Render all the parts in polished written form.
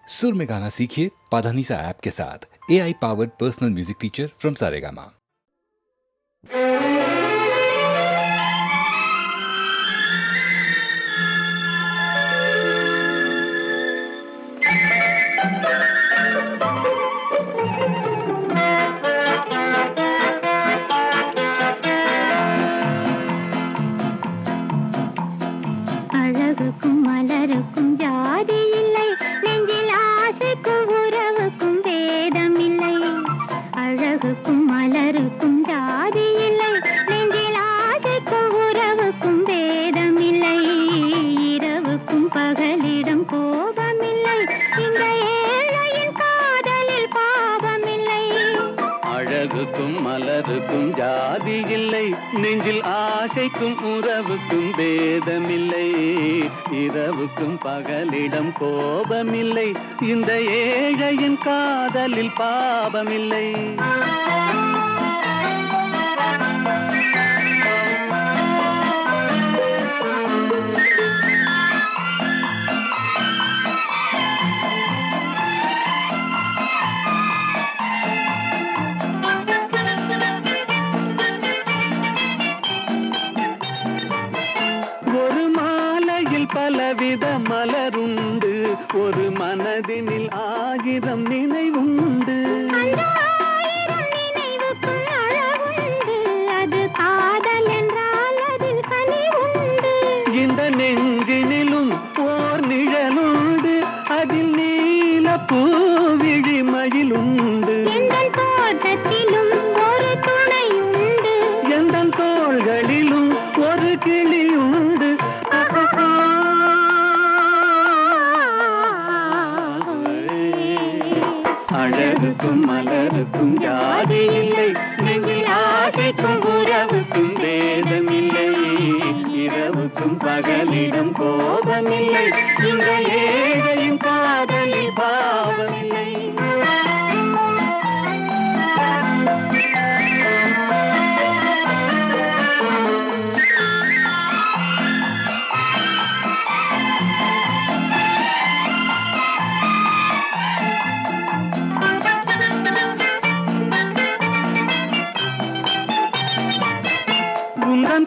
सुर में गाना सीखिए पाधानीसा ऐप के साथ। AI powered personal music teacher from Saregama. அழகுக்கும் மலருக்கும் ஜாதி இல்லை, நெஞ்சில் ஆசைக்கும் உறவுக்கும் பேதம் இல்லை. அழகுக்கும் மலருக்கும் ஜாதி இல்லை, நெஞ்சில் ஆசைக்கும் உறவுக்கும் பேதம் இல்லை. இரவுக்கும் பகலிடம் கோபமில்லை, இந்த ஏழையின் காதலில் பாவமில்லை. அழகுக்கும் மலருக்கும் ஜாதி இல்லை, நெஞ்சில் ஆசைக்கும் உறவுக்கும் பேதமில்லை. இரவுக்கும் பகலிடம் கோபமில்லை, இந்த ஏழையின் காதலில் பாவமில்லை. பலவித மலருண்டு, ஒரு மனதினில் 1000 நினைவுண்டு. அது காதல் என்றால் அதில் கனிவுண்டு. இந்த நெஞ்சினிலும் ஓர் நிழலுண்டு, அதில் நீல பூவிழிமயிலுண்டு. எங்கள் தோட்டத்திலும் ஒரு துணையுண்டு, எங்கள் தோள்களிலும் ஒரு கிளியுண்டு. அழகுக்கும் மலருக்கும் ஜாதி இல்லை, நெஞ்சில் ஆசைக்கும் உறவுக்கும் பேதமில்லை. இரவுக்கும் பகலிடம் கோபமில்லை, இந்த ஏழையின் காதலில் பாவமில்லை.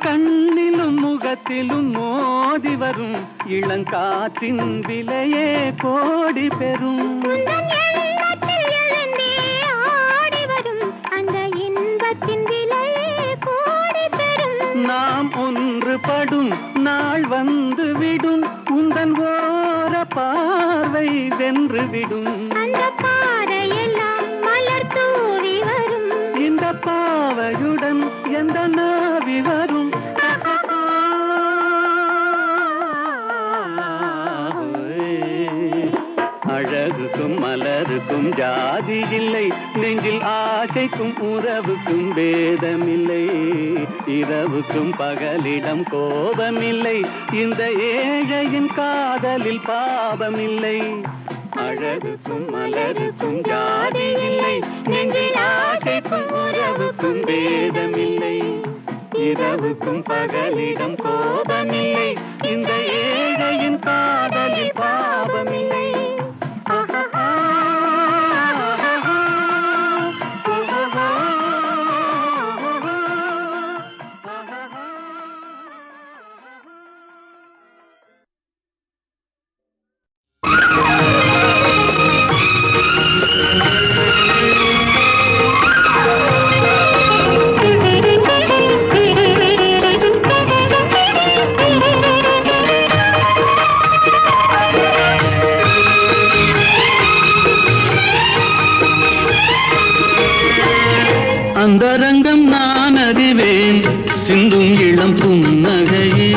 கண்ணிலும் முகத்திலும் மோதி வரும் இளங்காற்றின் விலையே கோடி பெறும். அந்த இன்பத்தின் விலையே கோடி பெறும். நாம் ஒன்றுபடும் நாள் வந்து விடும், உந்தன் ஓர பார்வை வென்று விடும். அந்த பாறையெல்லாம் மலர் தூவி வரும், இந்த பாவையுடன் எந்த நாவி வரும். அழகுக்கும் மலருக்கும் ஜாதி இல்லை, நெஞ்சில் ஆசைக்கும் உறவுக்கும் பேதமில்லை. இரவுக்கும் பகலிடம் கோபமில்லை, இந்த ஏழையின் காதலில் பாவமில்லை. அழகுக்கும் மலருக்கும் ஜாதி இல்லை, நெஞ்சில் ஆசைக்கும் உறவுக்கும் பேதமில்லை. இரவுக்கும் பகலிடம் கோபமில்லை, இந்த ஏழையின் காதலில் பாவமில்லை. அந்தரங்கம் நான் அறிவேன், சிந்தும் இளம் புன்னகையே.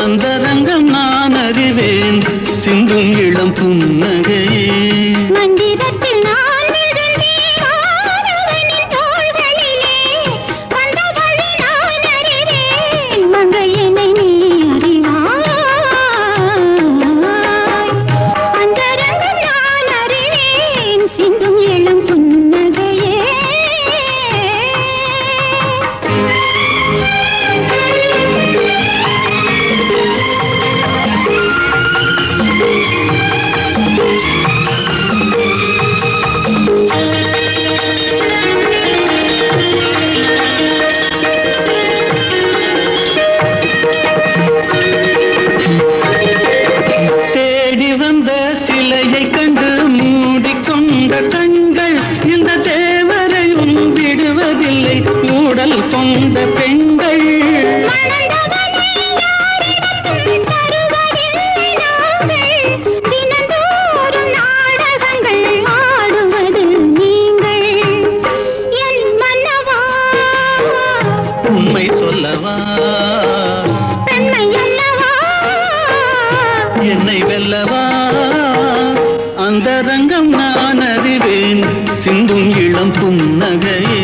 அந்தரங்கம் நான் அறிவேன், சிந்தும் இளம் புன்னகையே. மந்திரத்தில் நான் விழுந்தேன் ஆடவனின் தோள்களிலே, வந்த வழி நான் அறிவேன், மங்கையனை நீ அறிவாய். அந்தரங்கம் நான் அறிவேன், சிந்தும் இளம் புன்னகையே. அந்தரங்கம் நான் அறிவேன் சிந்தும் இளம் புன்னகையே.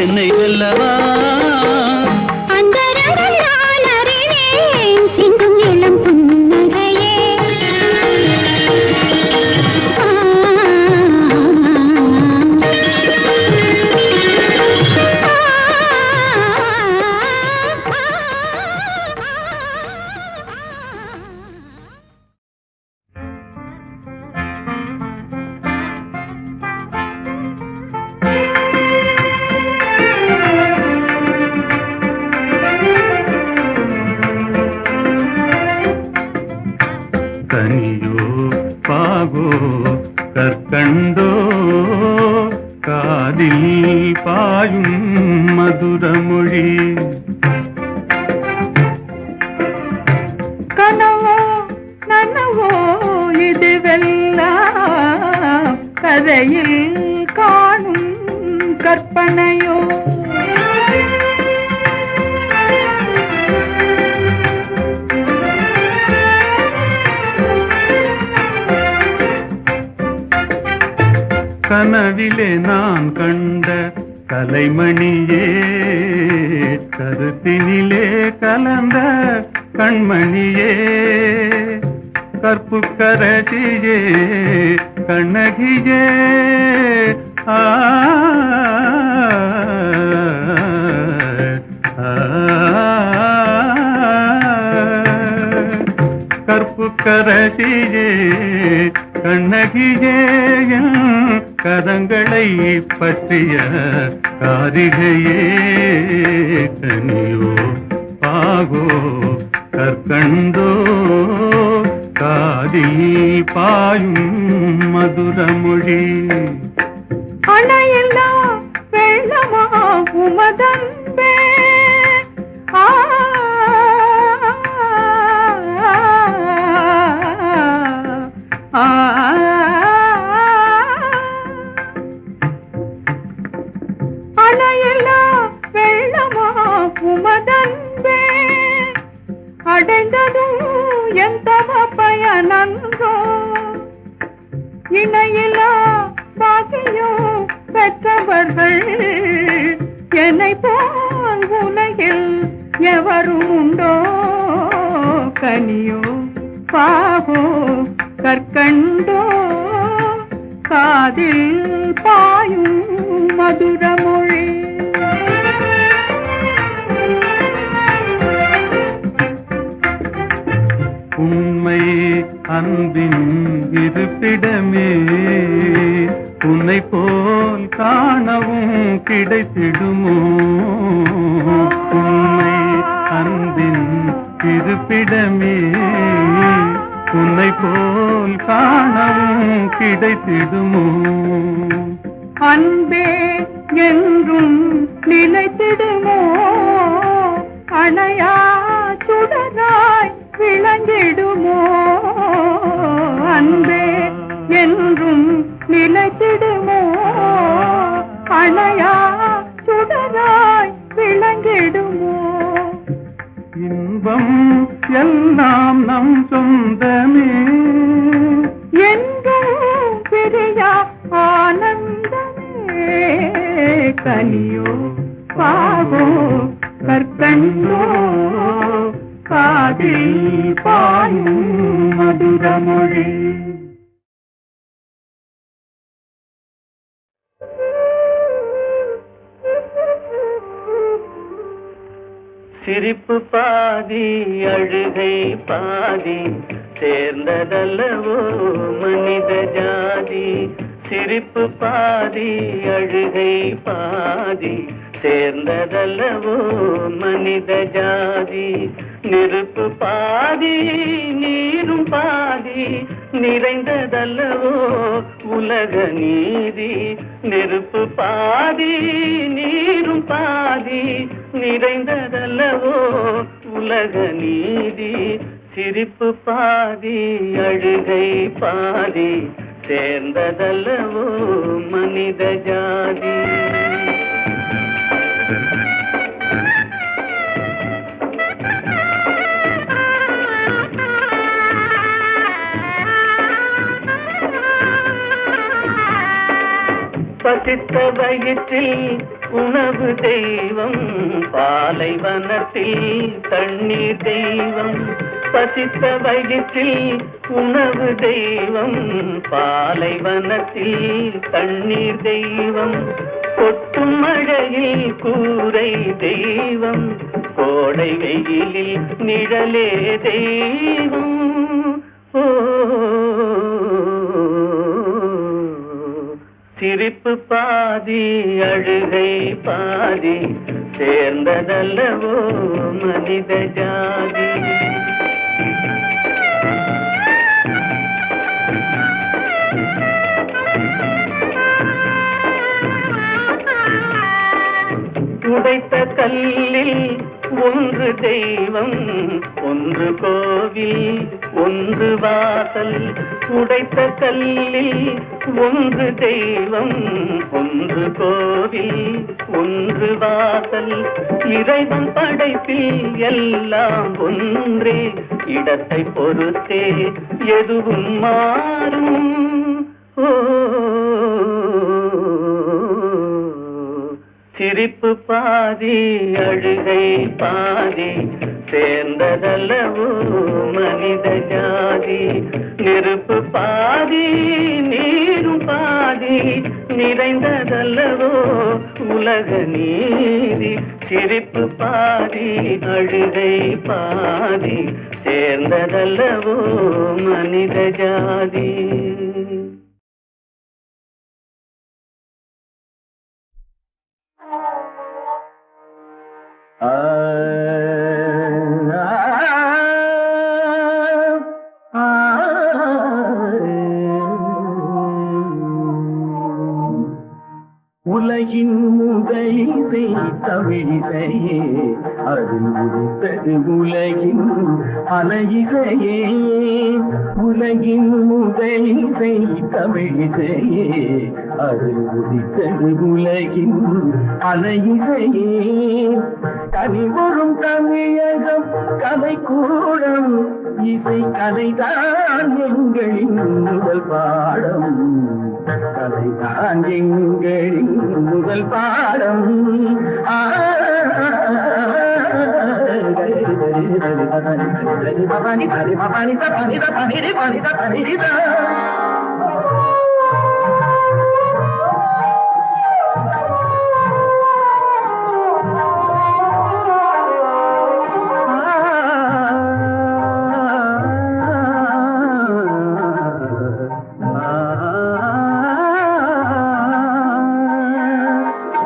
என்னை வெல்லவா அந்தரங்கம் நான் அறிவேன் சிந்தும் இளம் புன்னகையே. கனியோ பாகோ கற்கண்டோ காதில் பாயும் மதுரமொழி. கனவோ நனவோ இதுவெல்லாம் கதையில் காணும் கற்பனையோ. கனவிலே நான் கண்ட கலைமணியே கருத்தினிலே கலந்த கண்மணியே கற்புக்கரசியே கண்ணகியே ஆ கற்புக்கரசியே கண்ணகியே கரங்களை பற்றிய காரிகையே. கனியோ பாகோ கற்கண்டோ காதில் பாயும் மதுரமொழி. அணையில்லா வெள்ளமா உமதன்பே ஆ அணையில்லா வெள்ளமா உமதன்பே அடைந்ததும் எந்த பயனன்றோ. இணையில்லா பாக்கியம் பெற்றவர்கள் என்னை போல் உலகில் எவரும் உண்டோ. கனியோ பாகோ கற்கண்டோ காதில் பாயும் மதுரமொழி. உண்மை அன்பின் இருப்பிடமே உன்னை போல் காணவும் கிடைத்திடுமோ. உண்மை அன்பின் இருப்பிடமே உன்னை போல் காணவும் கிடைத்திடுமோ. அன்பே என்றும் நிலைத்திடுமோ அணையா சுடராய் விளங்கிடுமோ. அன்பே என்றும் நிலைத்திடுமோ அணையா சுடராய் விளங்கிடுமோ. இன்பம் எல்லாம் நம் சொந்தமே என்றும் பிரியா ஆனந்தமே. கனியோ பாகோ கற்கண்டோ காதில் பாயும் மதுரமொழி. சிரிப்பு பாதி அழுகை பாதி சேர்ந்ததல்லவோ மனித ஜாதி. சிரிப்பு பாதி அழுகை பாதி சேர்ந்ததல்லவோ மனித ஜாதி. நெருப்பு பாதி நீரும் பாதி நிறைந்ததல்லவோ உலக நீதி. நெருப்பு பாதி நீரும் பாதி நிறைந்ததல்லவோ உலக நீதி. சிரிப்பு பாதி அழுகை பாதி சேர்ந்ததல்லவோ மனித ஜாதி. பசித்த வயிற்றில் உணவு தெய்வம், பாலைவனத்தில் தண்ணீர் தெய்வம். பசித்த வயிற்றில் உணவு தெய்வம், பாலைவனத்தில் தண்ணீர் தெய்வம். கொட்டும் மழையில் கூரை தெய்வம், கோடை வெயிலில் நிழலே தெய்வம். ஓ சிரிப்பு பாதி அழுகை பாதி சேர்ந்ததல்லவோ மனித ஜாதி. உடைத்த கல்லில் ஒன்று தெய்வம், ஒன்று கோவில், ஒன்று வாசல். உடைத்த கல்லில் ஒன்று தெய்வம், ஒன்று கோவில், ஒன்று வாசல். இறைவன் படைப்பில் எல்லாம் ஒன்றே, இடத்தை பொறுத்தே எதுவும் மாறும். ஓ சிரிப்பு பாதி அழுகை பாதி சேர்ந்ததல்லவோ மனித ஜாதி. நெருப்பு பாதி நீரும் பாதி நிறைந்ததல்லவோ உலக நீதி. சிரிப்பு பாதி அழுகை பாதி சேர்ந்ததல்லவோ மனித ஜாதி. உலகின் முதலிசை தமிழிசையே, அதில் உதித்தது உலகின் அலையிசையே. உலகின் முதலிசை தமிழிசையே, அதில் உதித்தது உலகின் அலையிசையே. கனிவரும் தமிழகம் கலைக்கூடம், இசை கலைதான் எங்களின் முதல் பாடம். கலைதான் எங்களின் முதல் பாடம்.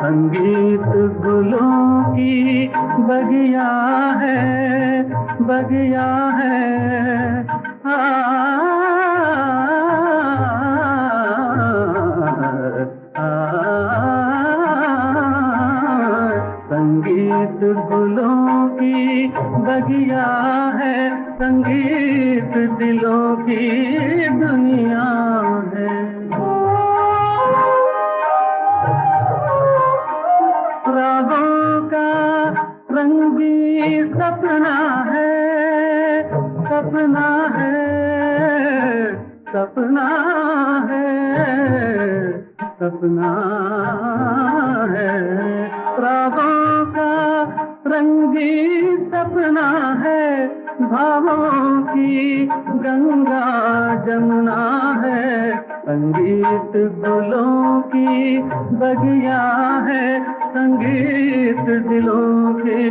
संगीत गुलों की बगिया है, बगिया है। संगीत गुलों की बगिया है, संगीत दिलों की दुनिया है। रागों का रंग भी सपना है, सपना है, सपना है, सपना है। रागों का रंग भी सपना है, भावों की गंगा जमुना है। संगीत गुलों की बगिया है, संगीत दिलों की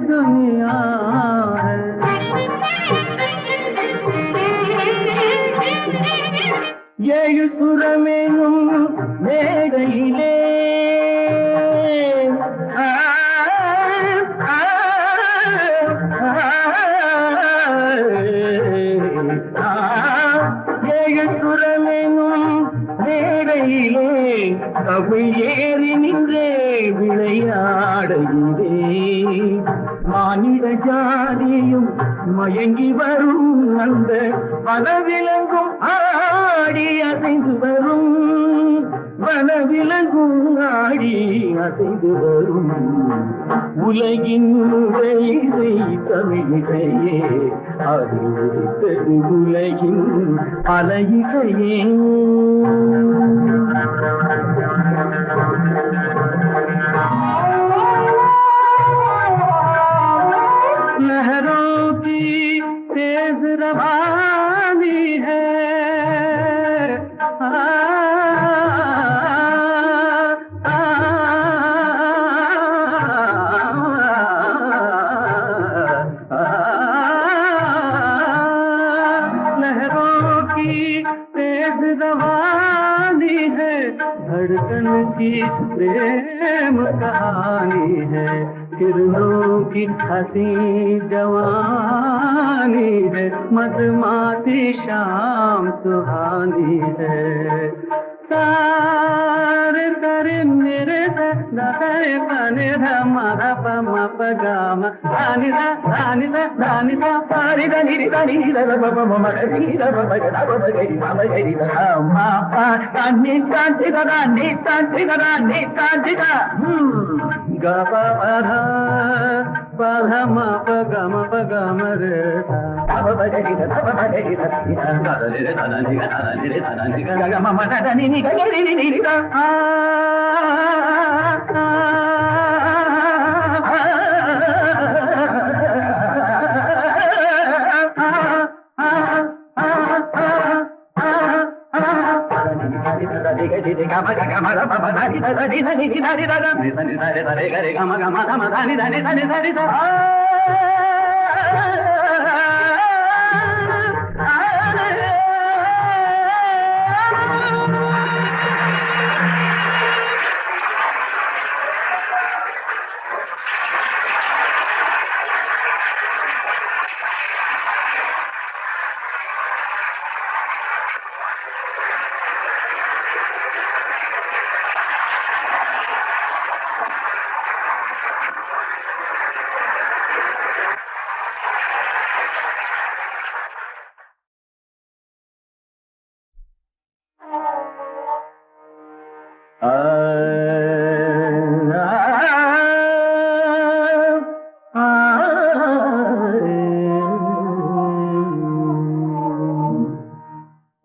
दुनिया நடையிலே மானிட ஜாதியும் மயங்கி வரும் அந்த வனவிலங்கும் ஆடி அசைந்து வரும் வனவிலங்கும் ஆடி அசைந்து வரும் உலகின் இசை தமிழிசையே அறிவித்தது உலகின் பல இசையே लहरों की तेज रवानी है लहरों की तेज रवानी है धड़कन की प्रेम कहानी है किरणों की हंसी जवानी है मधुमाती शाम सुहानी है सारे सरे मेरे दसरे पने धमा धम पगाम धानी सा सारी धनी धनी मगरी मगरी मगरी मा पा नी कांति गा गपा पधम पगम रे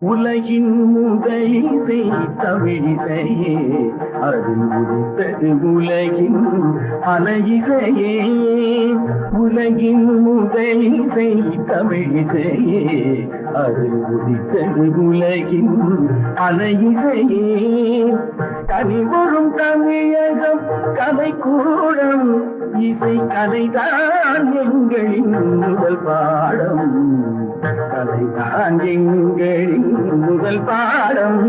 உலகின் முதலிசை தமிழிசையே அறிவுறுத்தது உலகின் அலையிசையே உலகின் முதலிசை தமிழிசையே அறிவுறுத்தது உலகின் அலையிசையே கனிவரும் தமிழகம் கலைக்கூடம் இசை கலைதான் எங்களின் முதல் பாடம் கலைதான் எங்களின் முதல் பாடம்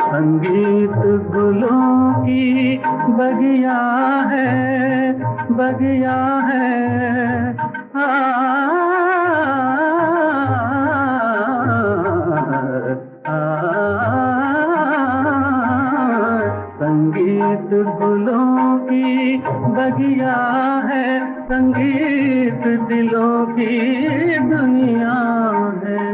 संगीत गुलों की बगिया है संगीत गुलों की बगिया है संगीत दिलों की दुनिया है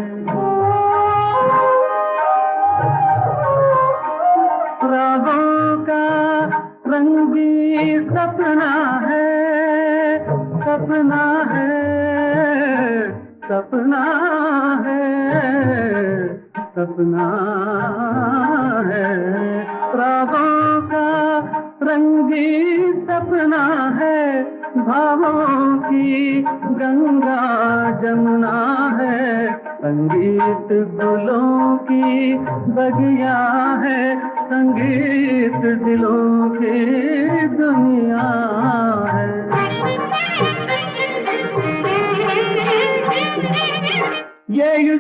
रागों का रंगी सपना है सपना है सपना है सपना है रागों का रंगी सपना है भावों की गंगा जमुना है संगीत गुलों की बगिया है संगीत दिलों की दुनिया है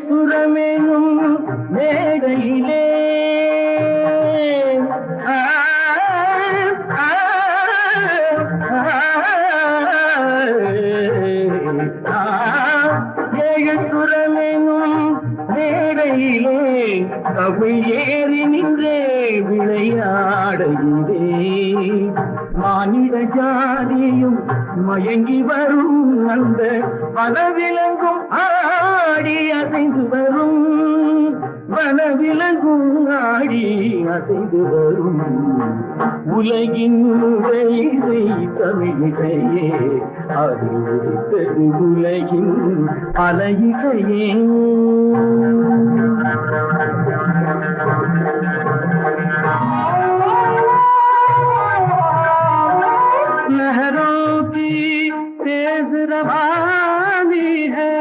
சுரமேனும் மேடையிலே ஆ, ஆ, ஏழு சுரமேனும் மேடையிலே கவி ஏறி நின்றே விளையாடையிலே மானிட ஜாதியும் மயங்கி வரும் அந்த வனவிலங்கும் ஆடி அசைந்து வரும் வனவிலங்கும் ஆடி அசைந்து வரும் உலகின் இசை தமிழிசையே அது உதித்தது உலகின் பல இசையே लहरों की तेज रवानी है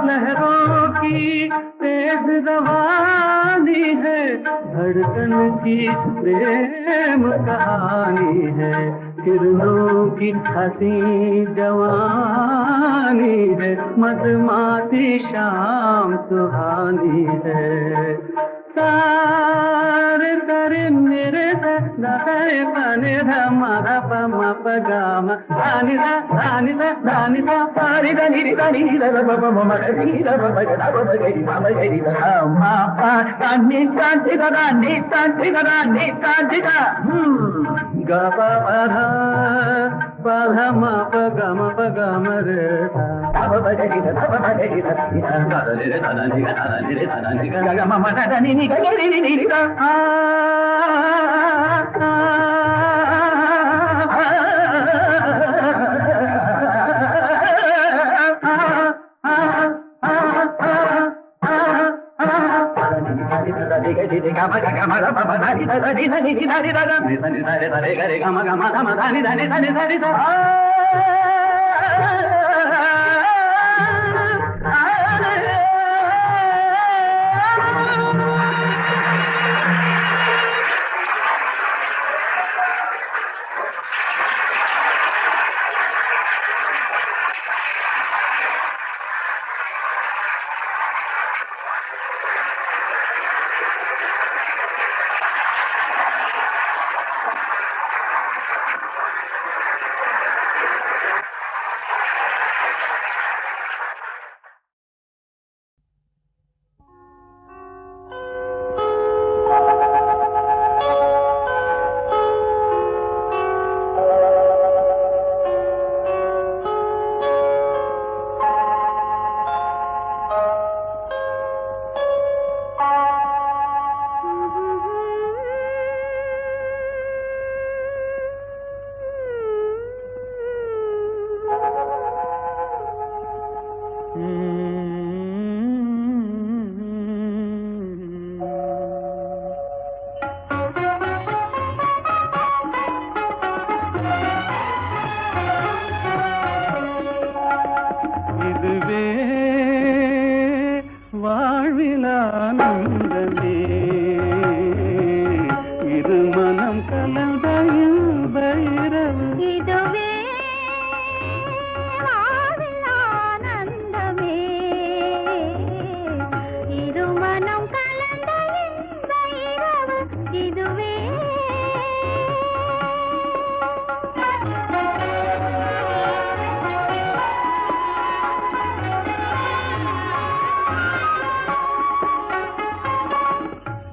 लहरों की तेज रवानी है धड़कन की प्रेम कहानी है किरणों की हंसी जवानी है मधुमाती शाम सुहानी है सारे सरे मेरे सरे पने धमारा पमा पगाम दानी सा पारी दानी दानी बाबा ममा दानी बाबा बाबा गरी बाबा गरी मा पा दानी दानी दानी दानी दानी दानी गा पा पा मा पगा म रे बाबा गरी बाबा गरी दानी दानी दानी गा मा मा दानी नी गरी नी गा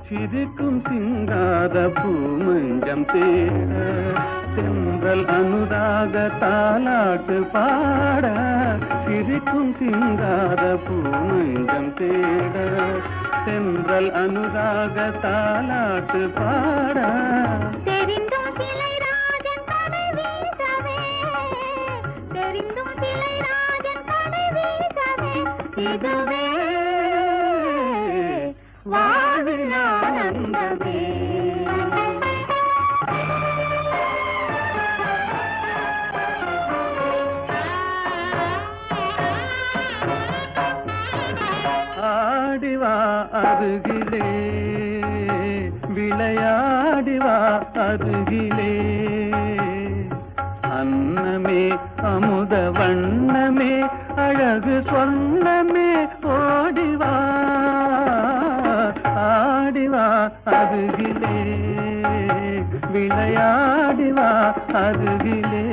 சிரிக்கும் சிங்கார பூமஞ்சம் தேட தென்றல் அனுராக தாலாட்டு பாட சிரிக்கும் சிங்கார பூமஞ்சம் தேட தென்றல் அனுராக தாலாட்டு பாட தெரிந்தும் சிலை ராஜன் கடை வீசவே தெரிந்தும் சிலை ராஜன் கடை வீசவே இதுவே வாழ்வில் ஆனந்தமே ஆடிவா அருகிலே விளையாடி வா அருகிலே அன்னமே அமுத வண்ணமே அழகு சொன்னமே ஓடிவா ஆடிவா அருகிலே விளையாடி வா அருகிலே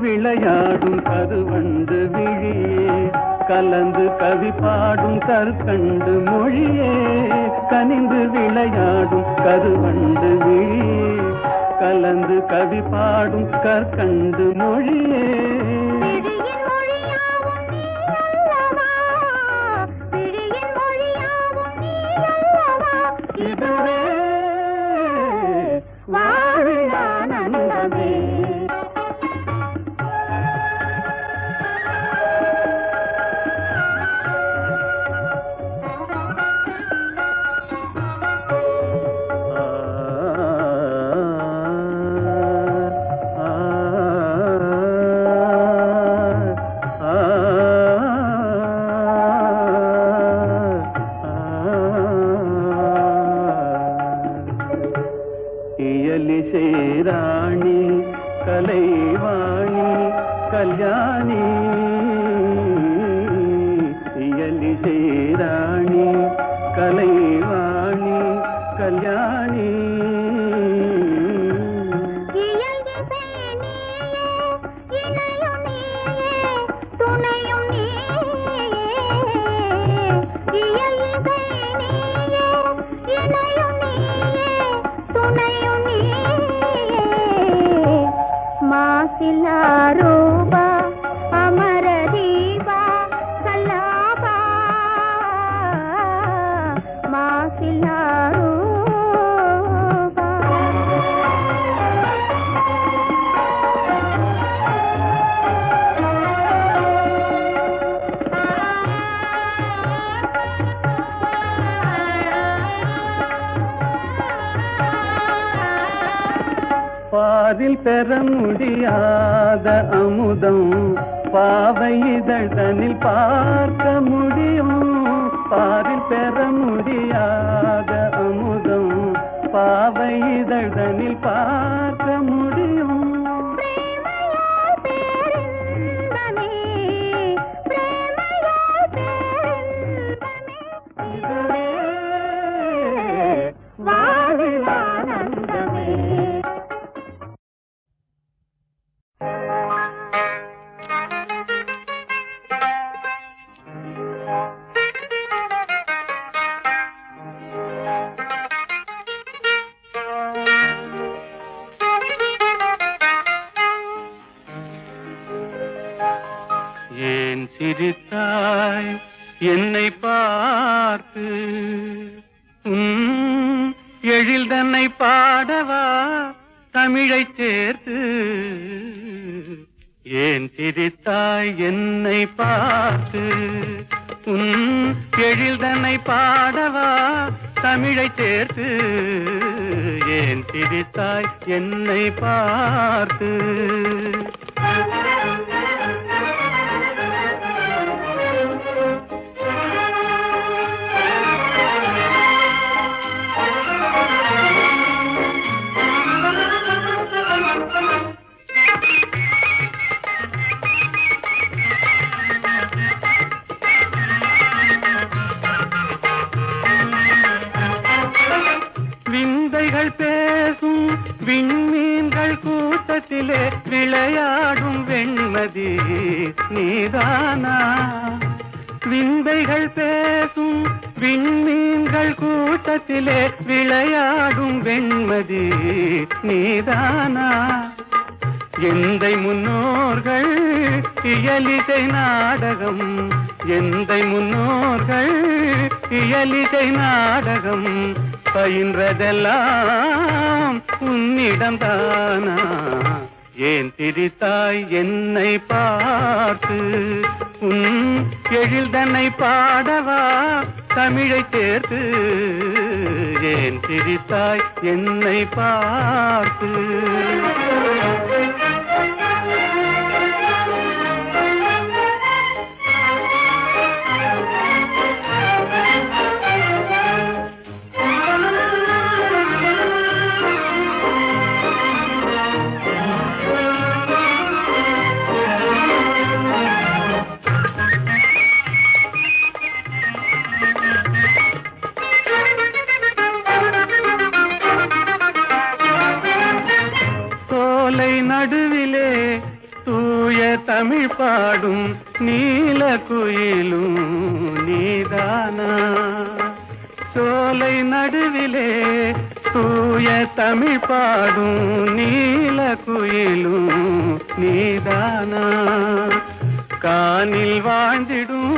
விளையாடும் கருவண்டு விழியே கலந்து கவி பாடும் கற்கண்டு மொழியே கனிந்து விளையாடும் கருவண்டு விழியே கலந்து கவி பாடும் கற்கண்டு மொழியே இதுவே வாழானந்தமே ராணி கலைவாணி கல்யாணி இயலிசை ராணி கலைவாணி கல்யாணி ரூபா அமர தீபா கல்லாபா மாசிலா ரூபா பாதில் பெற முடியாத அமுதம் பாவை இதழ்தனில் பார்க்க முடியும் பாதில் பெற முடியாத அமுதம் பாவை இதழ்தனில் பார்க்க முடியும் இதுவே வாழானந்தமே ஏன் சிரித்தாய் என்னை பார்த்து எழில் தன்னை பாடவா தமிழைச் சேர்த்து ஏன் சிரித்தாய் என்னை பார்த்து எழில் தன்னை பாடவா தமிழைச் சேர்த்து ஏன் சிரித்தாய் என்னை பார்த்து பேசும் விண்மீன்கள் கூட்டத்திலே விளையாடும் வெண்மதி நீதானா விந்தைகள் பேசும் விண்மீன்கள் கூட்டத்திலே விளையாடும் வெண்மதி நீதானா எந்தை முன்னோர்கள் இயலிசை நாடகம் எந்தை முன்னோர்கள் இயலிசை நாடகம் பயின்றதெல்லாம் உன்னிடம்தானா ஏன் சிரித்தாய் என்னை பார்த்து எழில் தன்னை பாடவா தமிழைச் சேர்த்து ஏன் சிரித்தாய் என்னை பார்த்து நடுவிலே தூய தமிழ் பாடும் நீல குயிலும் நீதானா சோலை நடுவிலே தூய தமிழ் பாடும் நீல குயிலும் நீதானா கானில் வாழ்ந்திடும்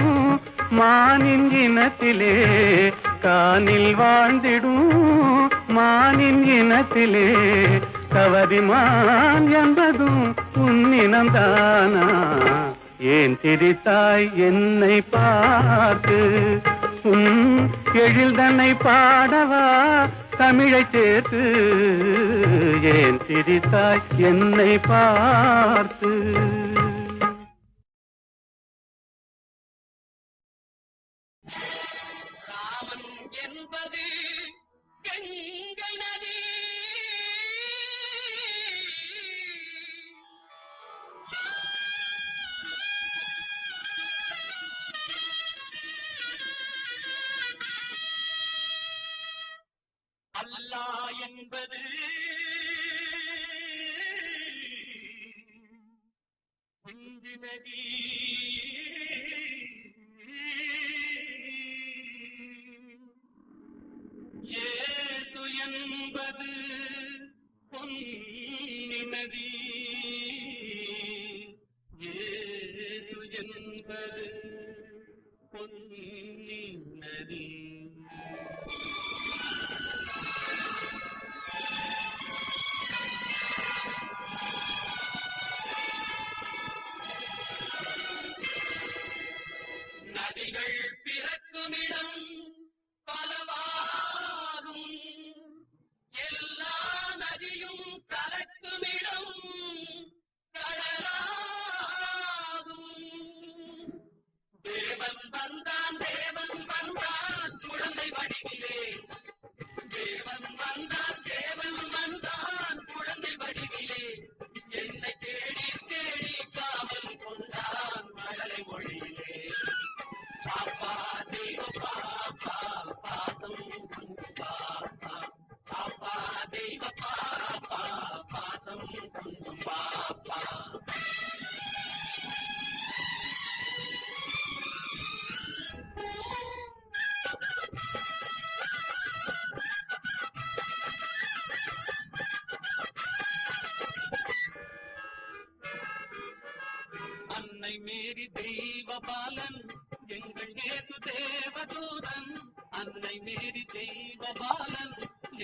மானின் இனத்திலே கானில் வாழ்ந்திடும் மானின் இனத்திலே கவரிமான் என்பதும் உன்னினம்தானா ஏன் சிரித்தாய் என்னை பார்த்து எழில் தன்னை பாடவா தமிழைச் சேர்த்து ஏன் சிரித்தாய் என்னை பார்த்து ராமன் என்பது கங்கை நதி அல்லாஹ் என்பது குஞ்சி நதி ஏது என்பது பொன்னி நதி ஏது என்பது பொன்னி நதி நதிகள் பிறக்குமிடம் பலவாகும் எல்லா நதியும் கலக்குமிடம் கடலாகும் தேவன் வந்தான் குழந்தை வடிவிலே தேவன் வந்தான் குழந்தை வடிவிலே என்னை தேடி தேடி காவல் கொண்டான் மழலை மொழியிலே பாப்பா தெய்வ பாப்பா பாதம் பாப்பா பாப்பா தெய்வ பாப்பா பாதம் பாப்பா அன்னை மேரி தெய்வ பாலன் எங்கள் இயேசு தேவதூதன் அன்னை மேரி தெய்வ பாலன்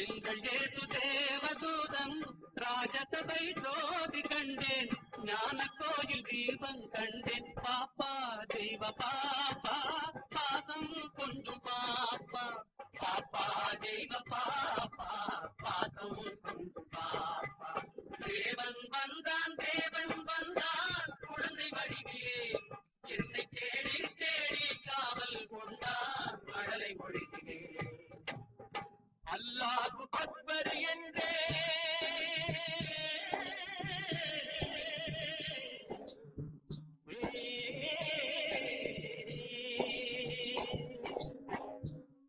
எங்கள் இயேசு தேவதூதன் ராஜசபை ஜோதி கண்டேன் ஞான கோயில் தீபம் கண்டேன் பாப்பா தெய்வ பாப்பா பாசம் கொண்டும் பாப்பா பாப்பா தெய்வ பாப்பா பாசம் கொண்டும் பாப்பா தேவன் வந்தான் குழந்தை வடிவிலே என்னை தேடி தேடி காவல் கொண்டான் மழலை மொழியிலே அல்லாஹு அக்பர் என்றே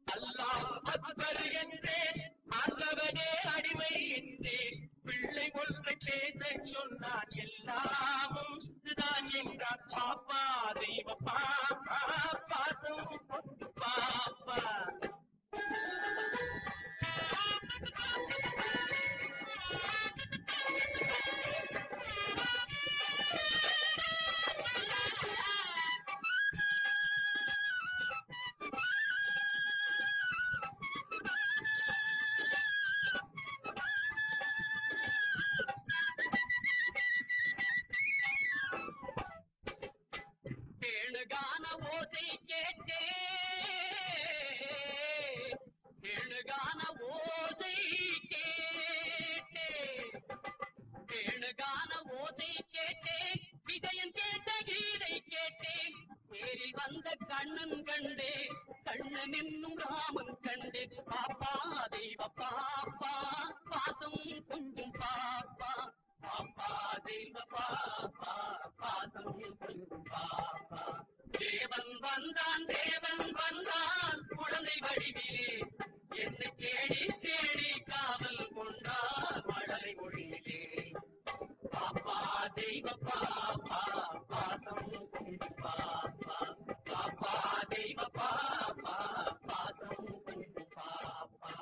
அல்லாஹு அக்பர் என்றே ஆண்டவனே அடிமை என்றே பிள்ளை ஒன்றை பேச சொன்னான் எல்லாமும் தான் என்றார் பாப்பா தெய்வ பாப்பா பாசம் பாப்பா கான ஓசை கேட்டே கான ஓசை கேட்டே கான ஓசை கேட்டே விஜயன் கேட்ட கீதை கேட்டேன் நேரில் வந்த கண்ணன் கண்டே கண்ணன் என்னும் ராமன் கண்டே பாப்பா தெய்வ பாப்பா பாசம் கொஞ்சம் பாப்பா பாப்பா தெய்வ பாப்பா பாசம் கொஞ்சம் பாப்பா தேவன் வந்தான் குழந்தை வடிவிலே என்னை தேடி தேடி காவல் கொண்டார் மழலை மொழியிலே பாப்பா தெய்வ பாப்பா பாசம் கொஞ்சம் பாப்பா பாப்பா தெய்வ பாப்பா பாசம் கொஞ்சம் பாப்பா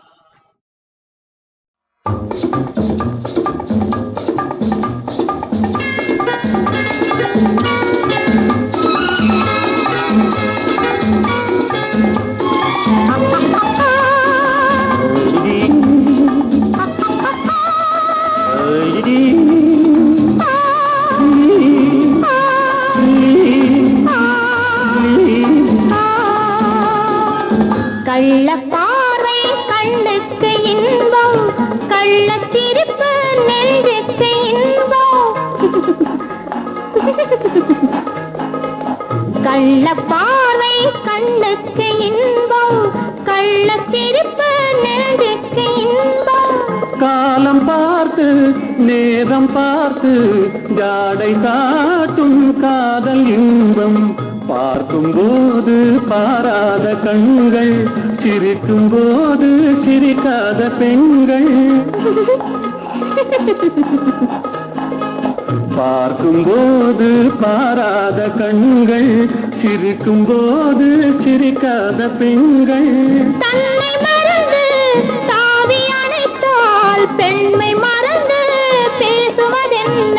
கள்ளப்பார்வை கண்ணுக்கு இன்பம் கள்ளச்சிரிப்பு நெஞ்சுக்கு இன்பம் கள்ளப்பார்வை கண்ணுக்கு இன்பம் கள்ளச்சிரிப்பு நெஞ்சுக்கு இன்பம் காலம் பார்த்து நேரம் பார்த்து ஜாடை காட்டும் காதல் இன்பம் பார்க்கும் போது பாராத கண்கள் சிரிக்கும் போது சிரிக்காத பெண்கள் பார்க்கும் போது பாராத கண்கள் சிரிக்கும் போது சிரிக்காத பெண்கள் தன்னை மறந்து தாவி அணைத்தால் பெண்மை மறந்து பேசுவதென்ன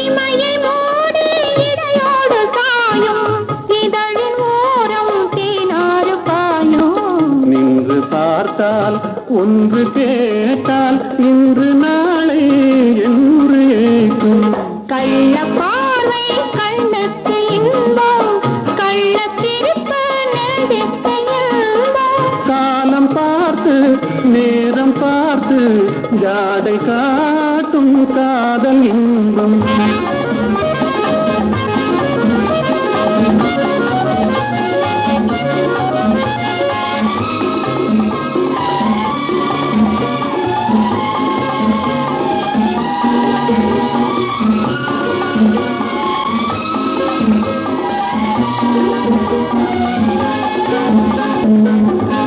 இமையை மூடி இடையோடு சாயும் இதழின் ஓரம் தேனாறு பாயும் நின்று பார்த்தால் ஒன்று கேட்டால் இன்று நாளை என்று ஏற்கும் கள்ள பார்வை கண்ணுக்கு இன்பம் கள்ள சிரிப்பு நெஞ்சுக்கு இன்பம் காலம் பார்த்து நேரம் பார்த்து ஜாடை காட்டும் காதல் இன்பம்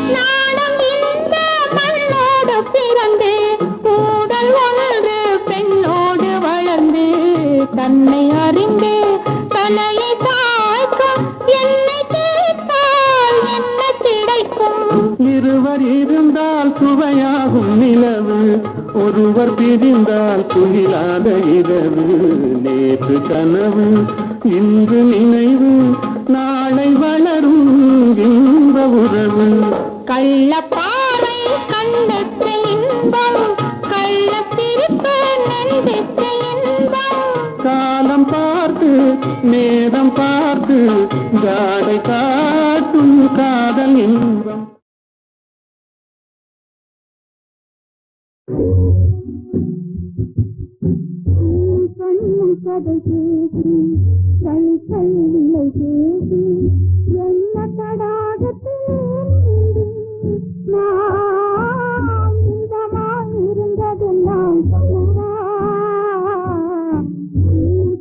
நாணம் இந்த மண்ணோடு பிறந்து கூடல் ஒன்று துணையாகும் நிலவு ஒருவர் பிரிந்தால் துயிலாத இரவு நேற்று கனவு இன்று நினைவு நாளை வளரும் இன்ப உறவு கள்ளப்பாவை கண்ணுக்கு இன்பம் கள்ளச்சிரிப்பு நெஞ்சுக்கு இன்பம் காலம் பார்த்து நேரம் பார்த்து ஜாடை காட்டும் காதல் இன்பம் கண்ணும் கதை கேட்டு கை கையில்லை கேட்டு என்ன தடாகத்தில் நான் இருந்ததெல்லாம்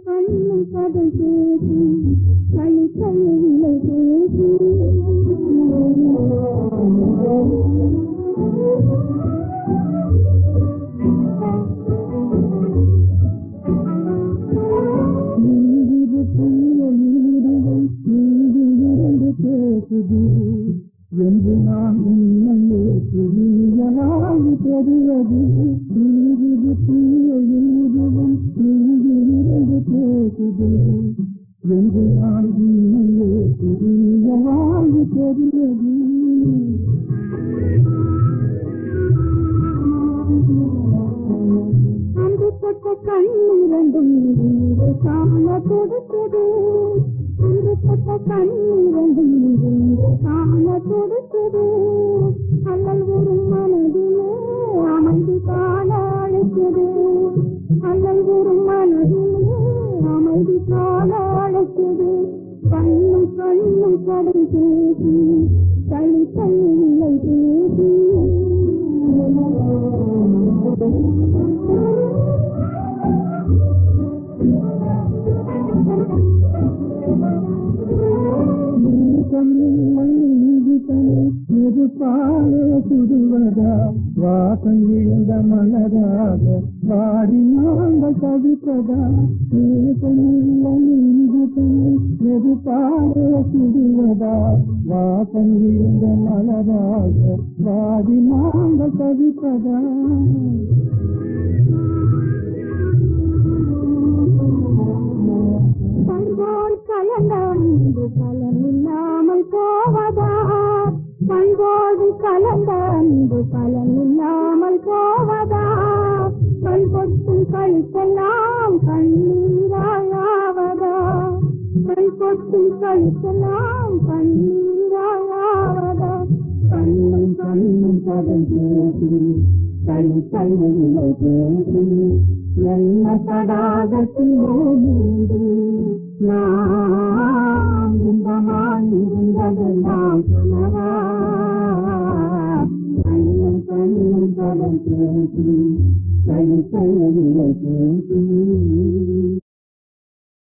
கண்ணும் கதை கேட்டு கை கையில்லை கேட்டு என்று நான் உண்மையே புரியலாய் தெரிவது தீயதுவும் தீயிலிருந்து பேசுது என்று நான் உண்மையே புரியலாய் தெரிவது அன்று பட்ட கண்ணிரண்டும் காண கொடுத்தது அன்று பட்ட கண்ணிரண்டும் காண கொடுத்தது அல்லல் ஒரு மனதிலே அமைதி காண அழைத்தது அல்லல் ஒரு மனதிலே அமைதி காண அழைத்தது கண்ணும் கண்ணும் கடை பேசி தனி தன்னில்லை பேசி பாலே சுடுவதா வாசம் விழுந்த மலராக வாடி நாங்கள் தவிப்பதா எது பாலே சுடுவதா வாசம் விழுந்த மலராக வாடி நாங்கள் தவிப்பதா பண்போல் கலந்த அன்பு பலனில்லாமல் போவதா பண்போடு கலந்த அன்பு பலனில்லாமல் போவதா கண் பொட்டும் கழுத்தெல்லாம் கண்ணீராயாவதா கண் பொட்டும் கழுத்தெல்லாம் கண்ணீராயாவதா கண்ணும் கண்ணும் கதை பேசி கை கைவில்லை பேசி என்ன தடாகத்தில் நான்